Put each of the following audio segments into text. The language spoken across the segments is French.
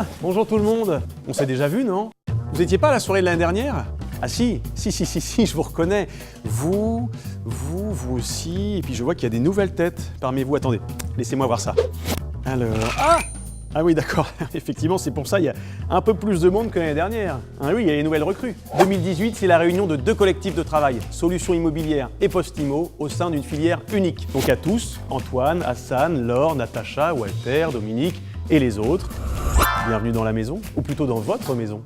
Ah, bonjour tout le monde. On s'est déjà vu, non? Vous étiez pas à la soirée de l'année dernière? Ah si, je vous reconnais. Vous aussi. Et puis je vois qu'il y a des nouvelles têtes parmi vous. Attendez, laissez-moi voir ça. Alors... Ah oui, d'accord. Effectivement, c'est pour ça qu'il y a un peu plus de monde que l'année dernière. Ah oui, il y a les nouvelles recrues. 2018, c'est la réunion de deux collectifs de travail, Solutions Immobilières et Postimo, au sein d'une filière unique. Donc à tous, Antoine, Hassan, Laure, Natacha, Walter, Dominique et les autres. Bienvenue dans la maison, ou plutôt dans votre maison.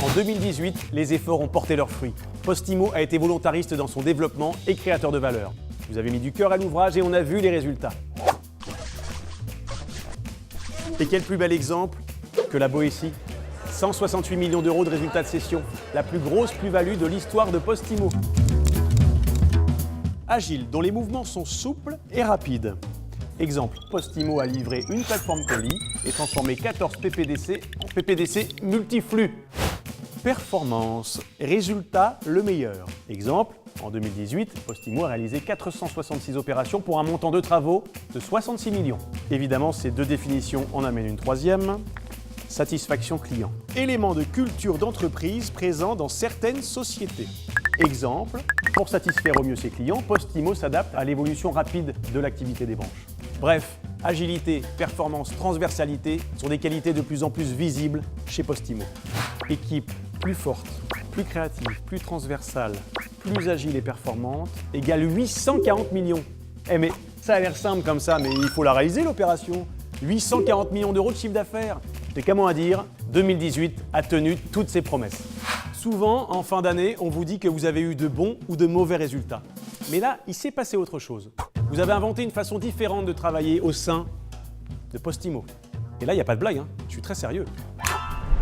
En 2018, les efforts ont porté leurs fruits. Postimo a été volontariste dans son développement et créateur de valeur. Vous avez mis du cœur à l'ouvrage et on a vu les résultats. Et quel plus bel exemple que la Boétie. 168 millions d'euros de résultats de cession, la plus grosse plus-value de l'histoire de Postimo. Agile, dont les mouvements sont souples et rapides. Exemple, Postimo a livré une plateforme colis et transformé 14 PPDC en PPDC multiflux. Performance, résultat le meilleur. Exemple, en 2018, Postimo a réalisé 466 opérations pour un montant de travaux de 66 millions. Évidemment, ces deux définitions en amènent une troisième, satisfaction client. Élément de culture d'entreprise présent dans certaines sociétés. Exemple, pour satisfaire au mieux ses clients, Postimo s'adapte à l'évolution rapide de l'activité des branches. Bref, agilité, performance, transversalité sont des qualités de plus en plus visibles chez Postimo. Équipe plus forte, plus créative, plus transversale, plus agile et performante, égale 840 millions. Eh mais ça a l'air simple comme ça, mais il faut la réaliser l'opération. 840 millions d'euros de chiffre d'affaires. J'ai qu'à moi à dire, 2018 a tenu toutes ses promesses. Souvent, en fin d'année, on vous dit que vous avez eu de bons ou de mauvais résultats. Mais là, il s'est passé autre chose. Vous avez inventé une façon différente de travailler au sein de Postimo. Et là, il n'y a pas de blague, je suis très sérieux.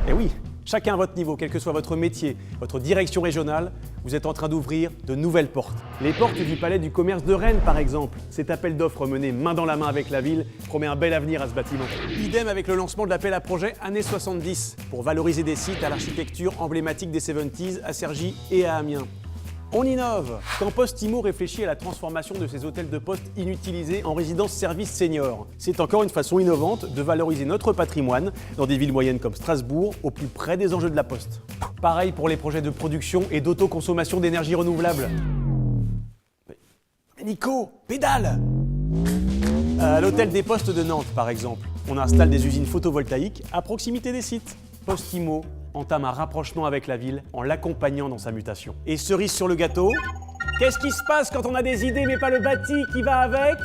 Et oui, chacun à votre niveau, quel que soit votre métier, votre direction régionale, vous êtes en train d'ouvrir de nouvelles portes. Les portes du Palais du commerce de Rennes, par exemple. Cet appel d'offres mené main dans la main avec la ville promet un bel avenir à ce bâtiment. Idem avec le lancement de l'appel à projet années 70 pour valoriser des sites à l'architecture emblématique des 70s à Cergy et à Amiens. On innove quand Postimo réfléchit à la transformation de ses hôtels de poste inutilisés en résidence-service senior. C'est encore une façon innovante de valoriser notre patrimoine dans des villes moyennes comme Strasbourg, au plus près des enjeux de la Poste. Pareil pour les projets de production et d'autoconsommation d'énergie renouvelable. Mais Nico, pédale! À l'hôtel des Postes de Nantes, par exemple, on installe des usines photovoltaïques à proximité des sites. Postimo entame un rapprochement avec la ville en l'accompagnant dans sa mutation. Et cerise sur le gâteau, qu'est-ce qui se passe quand on a des idées mais pas le bâti qui va avec?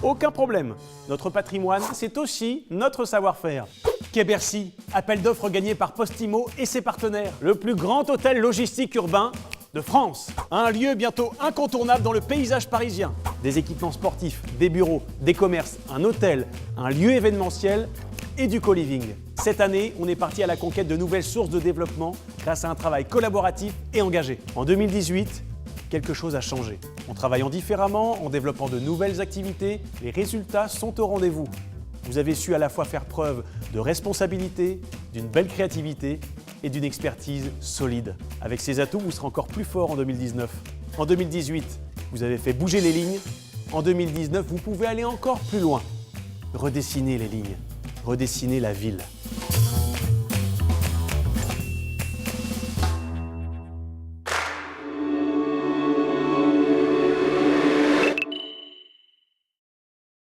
Aucun problème. Notre patrimoine, c'est aussi notre savoir-faire. Quai Bercy, appel d'offres gagné par Postimo et ses partenaires. Le plus grand hôtel logistique urbain de France. Un lieu bientôt incontournable dans le paysage parisien. Des équipements sportifs, des bureaux, des commerces, un hôtel, un lieu événementiel et du co-living. Cette année, on est parti à la conquête de nouvelles sources de développement grâce à un travail collaboratif et engagé. En 2018, quelque chose a changé. En travaillant différemment, en développant de nouvelles activités, les résultats sont au rendez-vous. Vous avez su à la fois faire preuve de responsabilité, d'une belle créativité et d'une expertise solide. Avec ces atouts, vous serez encore plus fort en 2019. En 2018, vous avez fait bouger les lignes. En 2019, vous pouvez aller encore plus loin. Redessiner les lignes, redessiner la ville.